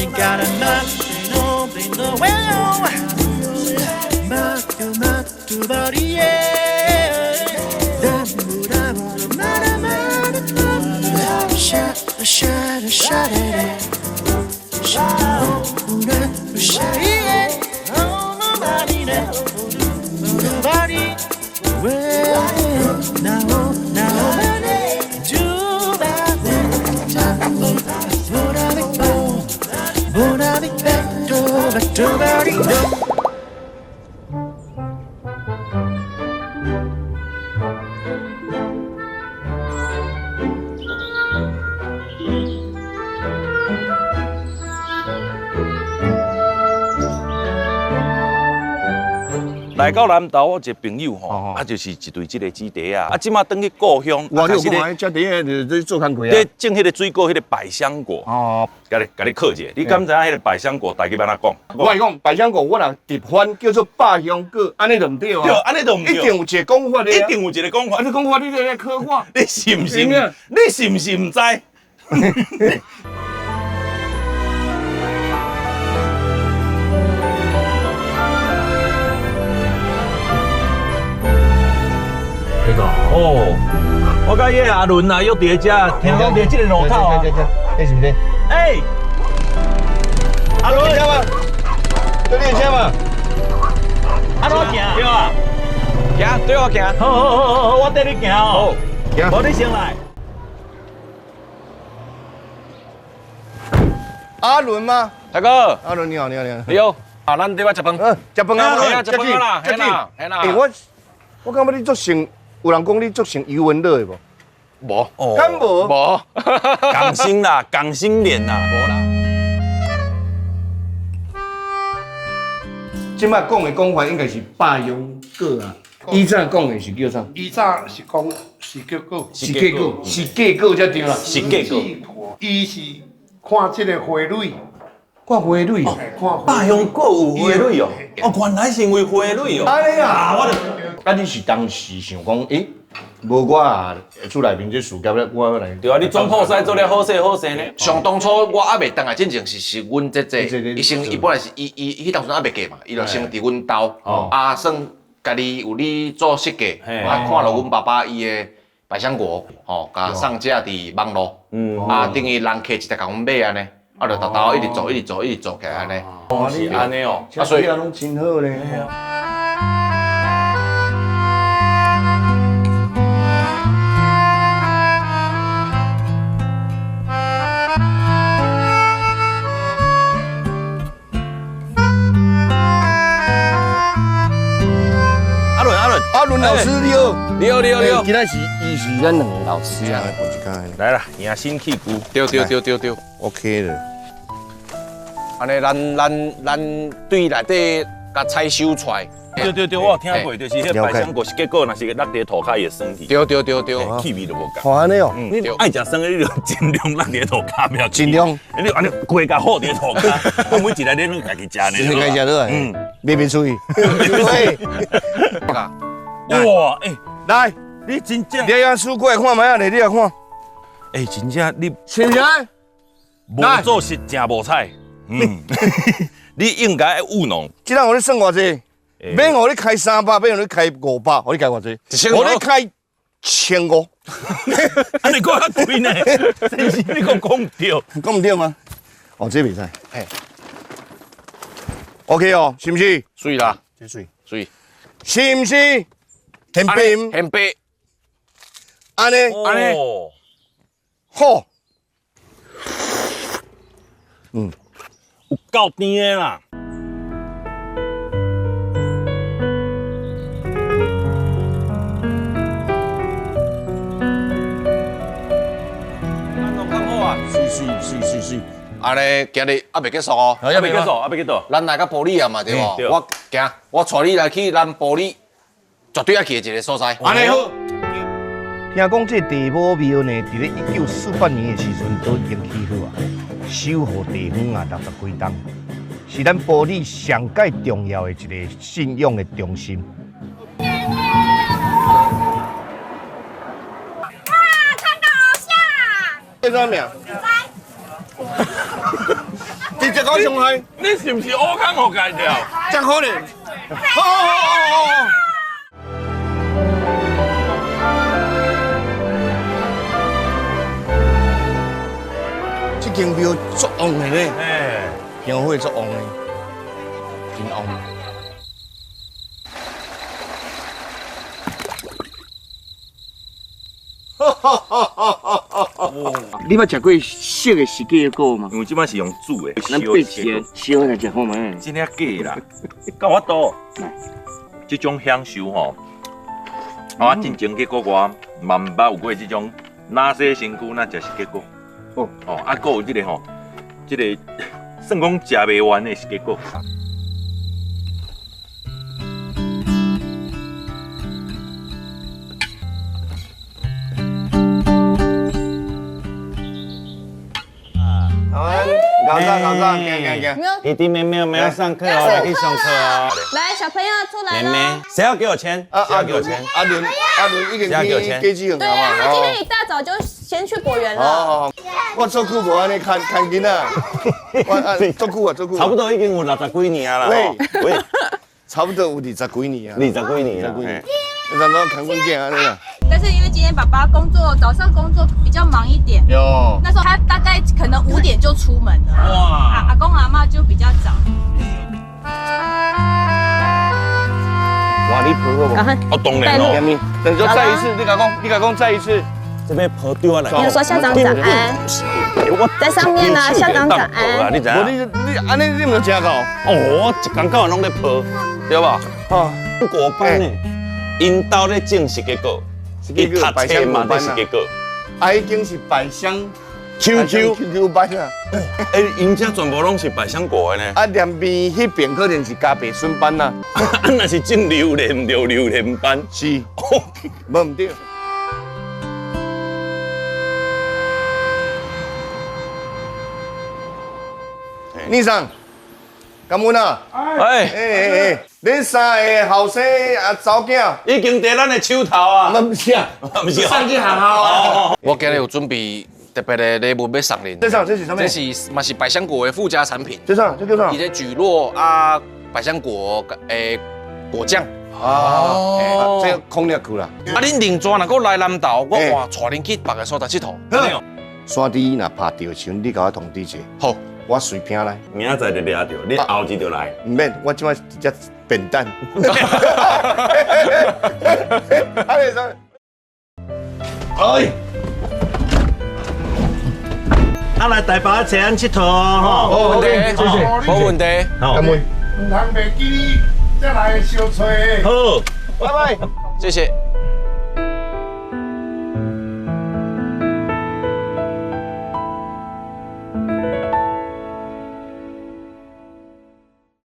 They got enough, they know well. Matu body, yeah. Shut it, shut it. Nobody, well, now, do that.来到南投，我一个朋友吼，就是一对这个子弟啊，即马等去故乡，我你有讲啊，这底下在做工课啊。咧种迄个水果，迄个百香果。哦，甲你考一下，你敢知影迄个百香果大家安怎讲？我讲百香果，我若直翻叫做百香果，安尼就唔对啊。对，安尼就唔对。一定有一个讲法的。一定有一个讲法。你讲法，你在考我。你信唔信？你信唔信唔知？哦，我甲迄个阿伦啊，约伫遮，听讲伫这个路口啊。这是不是？哎，阿伦，车吗？对你车吗？安怎行？对啊，行，对我行。好，我带你行哦。行，无你先来。阿伦吗？大哥，阿伦你好。你好。啊，咱对我食饭。食饭啊，食饭啦，嘿啦。哎，我感觉你做成，有人讲你做成余文乐的无？无，敢无？无，港星啦，港星脸啦，无啦。即摆讲的讲法应该是百香果啊，以前讲的是叫啥？以前是讲是结果，是假果，是假果才对啦。是假果。伊是看这个花蕊，看花蕊。看百香果有花蕊哦，哦，原来是因为花蕊哦。安尼啊，我就。啊，你是当时想讲，无我啊，厝内面这事业咧，我来。对啊，你装破西做了好势呢。上当初我还未当来，真正是阮姐，伊本来是伊当初还未嫁嘛，伊就先伫阮兜，算家己有咧做设计，看了阮爸爸伊的百香果，甲上架伫网络，等于人客一直甲阮买安尼，就豆豆一直做起来安尼。是安尼哦，所以拢真好咧。阿伦老师你好，你好。今仔伊是咱两个老师啊，来啦，迎新气骨。对。OK 了。安尼咱对内底甲采收出来。对，我有听过，就是迄个百香果是结果，若是落伫涂骹伊会酸去。对，气味都无共。安尼哦，你爱食酸的，你就尽量落伫涂骹，不要尽量。你安尼规甲好伫涂骹，每一日你都家己食呢。自己家食落来，别出去。哇，来，你真正，你样书过来看卖啊，你来看。真正你是不是？无做是真无彩。你应该务农。即人互你算偌济？免互你开300，免互你开500，互你开偌济？互你开1500。安尼讲较贵呢？真是你讲唔对，讲唔对吗？哦，这袂使。OK 哦，是不是？水啦，这水，是是不是？很白，很白，安尼，好，有够甜的啦。水。安尼今日还袂结束哦，还袂结束。咱来到玻璃啊嘛，对无？我带你来去咱玻璃绝对要去的一个所在。安尼好。听讲这地母庙呢，伫咧1948年的时阵都已经起好啊，守护地方啊60几栋，是咱玻璃上界重要的一个信仰的中心。哇，看到偶像！叫什么名？你这搞上海，你是不是乌康互改掉？真可怜。好。这间庙足旺的呢，香火足旺的，真旺。你捌食过熟的四季果吗？因为即摆是用煮的，咱配钱烧来食好吗？真正假啦，到我倒，这种享受吼，我真正去国外嘛毋捌有过这种哪些身躯哪食四季果。哦，啊，还有这个吼，这个算讲食袂完的四季果。搞，行。弟弟妹妹，我们要上课哦，来去上课哦。来，小朋友出来了。妹妹，谁要给我钱？谁要给我钱？阿伦已经去机器对啊，他今天一大早就先去果园了。哦，我做久无安尼看囡仔，我做久啊，差不多已经有60几年啦。喂，差不多有20几年啊。 20几年啦。你怎么看阮囝安尼啊？但是因为今天爸爸早上工作比较忙一点，那时候他大概可能5点就出门了。哇！阿公阿嬷就比较早。哇，你陪我无？哦，当然咯。等说再一次，你讲再一次。这边婆丢啊来。比如说校长早安，在上面呢，校长早安。你知无你安尼你唔真搞？哦，一天到晚拢在婆，对吧？哦，国班呢，因兜咧种四季果，伊读册嘛在四季果，啊，已经是百香 QQ 班啊。因遮全部拢是百香果的呢。啊，连边迄边可能是加白笋班呐。啊，那是种榴莲班。是，无唔对。先生，感恩啊！哎，恁3个后生啊，查某囝已经在咱的手头啊。唔是啊，不是送去学校啊。我今日有准备特别的礼物要送恁。这是什么？这是嘛是百香果的附加产品。这叫啥？伊咧蒟蒻啊，百香果诶果酱。哦，这空了去啦。啊，恁另专若搁来南投，我换带恁去别个所在佚佗。山猪若拍着球，你甲我通知者。好。我随拼来，明仔载就掠着，你后日就来。唔免，我即摆直接扁担。哎，啊来台北找咱佚佗哦，冇问题，冇问题。好，唔通袂记你再来相找。好，拜拜，谢谢。